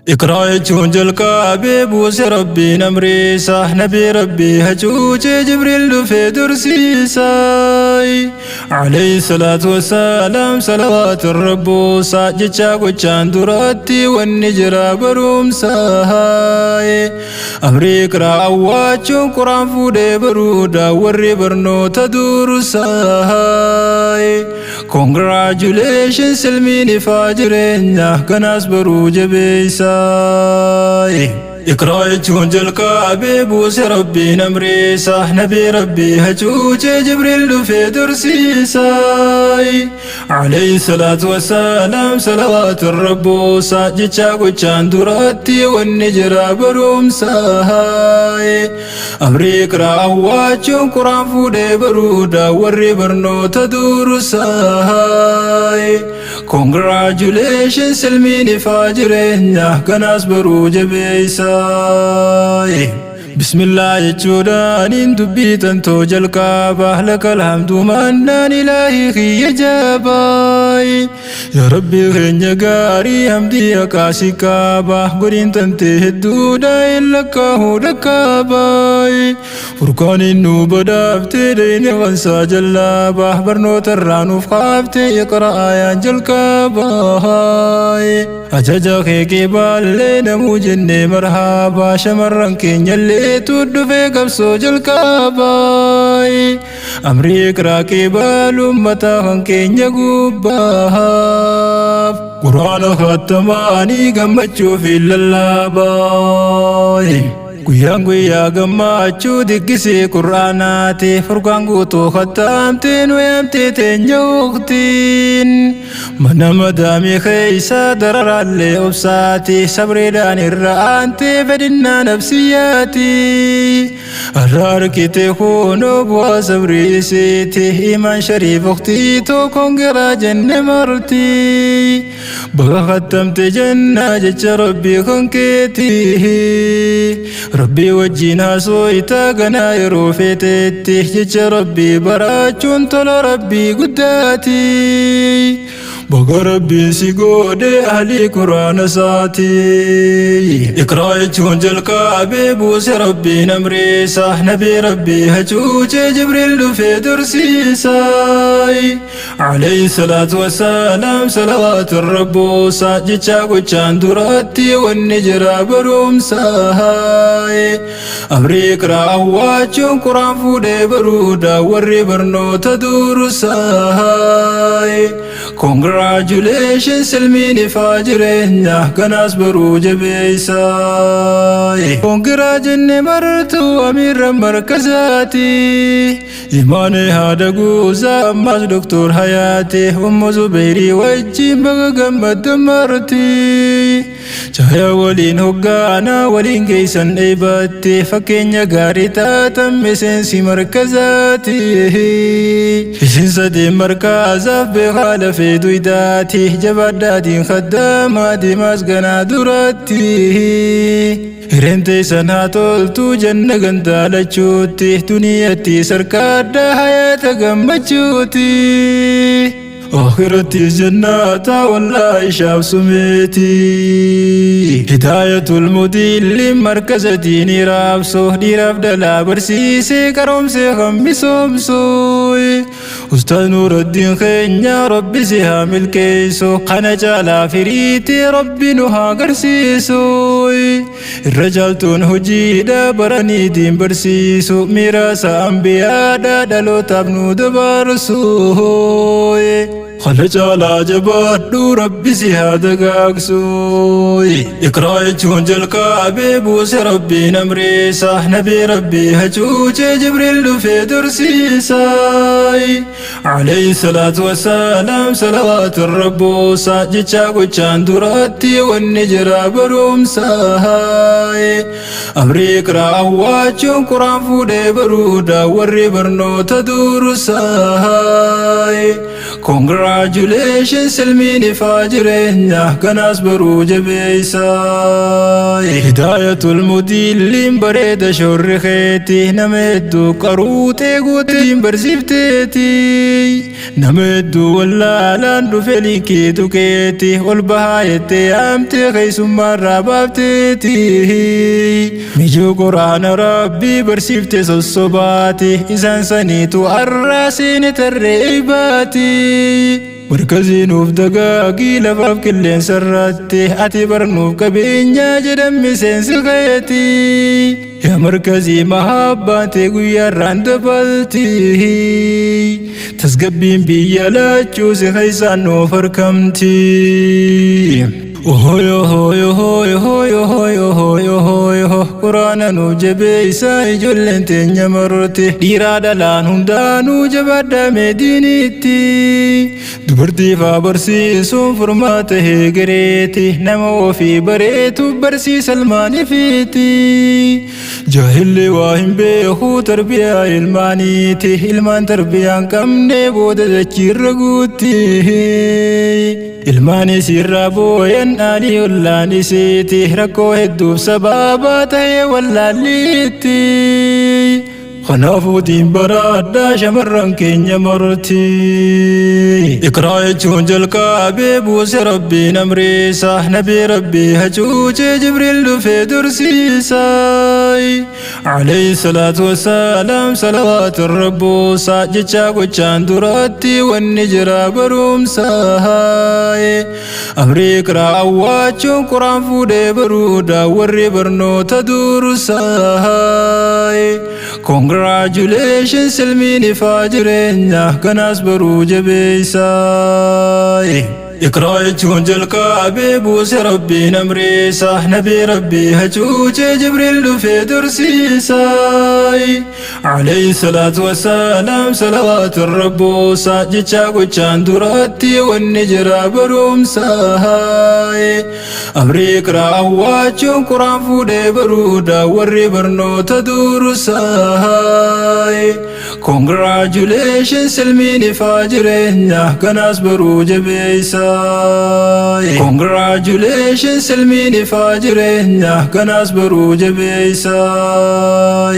اقرأ جونجل كابي بوس ربي نمري صح نبي ربي هجوج جبريل في درسي ساي عليه الصلاة والسلام صلوات الرب ساجتشا وچان دراتي والنجرا بروم ساي أمريكا أواجو قرآن فودي برودا وري برنو تدور ساي Congratulations سلميني فاجرين كناس بروج بيساي اقرأ جونجل كابي بوس ربي نمري صح نبي ربي هجوج جبريل في درسي ساي عليه الصلاة والسلام صلوات الرب ساجتشا وچان دراتي والنجرا بروم ساي أمريكا أواجو قرآن فودي برودا وري برنو تدور ساي Congratulations سلميني فاجرين كناس بروج بيساي بسم الله يجودان دبيت انتو جلقابه لك الحمد منان إلهي خي جاباي يا ربي خين قاري حمدي أكاسي كابه قرين تنتي الدودا إلك هودك باي فرقان النوب دابتي دين غنسا جلابه برنو ترانو فخابتي يقرأ آيان جلقابه أجاجا خيكي بالي نمو جني مرحبا شمرن كين يلي تود في قبسو جلقاباي أمريك راكي بالو متاهن كين يقوباف قرآن ختماني قمتشو في اللاباي Guyaan guyyaa gammachuu diggisii quraanaati furqaan guutuu khattamtee nuyaamtee teenya waqtiin mana madaamii keeysa dararaallee obsaati sabriidhaan irra aantee fedhinnaa nabsiyyaati arraarkite kunoo bu'aa sabriisiiti imaan shariif waqtii tokkoon garaa jenne martii baga khattamte jennaa jecha rabbii kan keetii ربي وجينا سويتا غنا يروفيتي جيش ربي براچون تلا ربي قداتي بقى ربي سيقودي أهلي قرآن ساتي اقرأ جونجل كابي بوس ربي نمري صح نبي ربي هجوج جبريل في درسي ساي عليه الصلاة والسلام صلوات الرب ساجتشا وچان دراتي والنجرا بروم ساي أمريكا أواجو قرآن فودي برودا وري برنو تدور ساي Congratulations سلميني فاجرين كناس بروج بيساي Congratulations مرتو أمير مركزاتي إيماني هذا قوزا أماس دكتور حياتي أم زبيري وجين بغا قمت مرتي Cahaya waliin hoggaana waliin geessan eebatte fakkeenya gaarii taatan miseensi markazaati isin sadeen markazaaf beekaa lafee duydaati jabaadhaatiin khaddamaa deemaas ganaa duratti hirentee sanaa toltu janna gandaalachuutti duniyatti sarkaadha hayaata gammachuutti آخرتي جنات والله شاب سميتي هداية المدل مركز ديني رابسو دي رفد لا برسيسي كرم سيخم بسومسوي أستاذ نور الدين خينيا ربي سيهام الكيسو قنا جالا فريتي ربي نها قرسيسوي الرجال تنه جيدا براني دين برسيسو ميراس أنبياء دالو تبنو دبارسوي خلج على جبادو ربي سيهاد قاقسوي اقرأ جونجل كابي بوس ربي نمري صح نبي ربي هجوج جبريل في درسي ساي عليه الصلاة والسلام صلوات الرب ساجتشا وچان دراتي والنجرا بروم ساي أمريكا أواجو قرآن فودي برودا وري برنو تدور ساي Congratulations silmiin ifaa jireenya kanaas baruu jabeessaa. Hidaayatul mudilliin bareeda shoorri keeti nama hedduu qaruutee gootiin barsiifteeti. Nama hedduu wallaalaan dhufe liikii tukeeti ol bahaa jettee yaamtee keessummaarraa baafteeti. Mijuu quraana rabbii barsiiftee sossobaati isaan saniitu arraa seene tarree baati. Markazii nuuf dagaagii lafaaf qilleensa irratti ati barnuuf qabeenyaa jedhammi seensi keeti. Yaa markazii mahabbaatee guyyaarraan dabalti. Tasgabbiin biyya laachuu si keessaan nuuf harkamti. Ohoy ohoy ohoy ohoy ohoy ohoy ohoy ohoy quraana nuuf jabeessaa ijoolleen teenya marti. Dhiiraa dhalaan hundaanuu jabaadhaa diiniitti. Dubartiif haa barsiisuun furmaata heegereeti. Nama ofii bareetuuf barsiisa ilmaaniifiiti. Jaahilli waa hin beeku tarbiyaa ilmaaniiti. Ilmaan tarbiyaan qabne booda dachiirra guutti. Ilmaanis irraa booyan dhaalii ollaan isiiti. Rakkoo hedduuf sababa ta'ee wallaalliitti. Kanaafuu diin baraadhaa shamarran keenya marti. Iqraa jechuun jalqabee buuse rabbiin amriisa. Nabii rabbii hacuucee Jibriil dhufee dursiisa. Alayhi salaatu wassalaam salawaatu rabbuusa. Jecha gochaan duratti wanni jira barumsa. Amri iqraa awwaachuun quraan fuudhee baruudha warri barnoota dursa. Congratulations silmiin ifaa jireenya kanaas baruu jabeessaa. Iqraa jechuun jalqabee buuse rabbiin amriisa. Nabii rabbii hacuucee Jibriil dhufee dursiisa. Alayhi salaatu wassalaam salawaatu rabbuusa. Jecha gochaan duratti wanni jira barumsa. Amri iqraa awwaachuun quraan fuudhee baruudha warri barnoota dursa. Congratulations silmiin ifaa jireenya kanaas baruu jabeessaa. Congratulations silmiin ifaa jireenya kanaas baruu jabeessaa.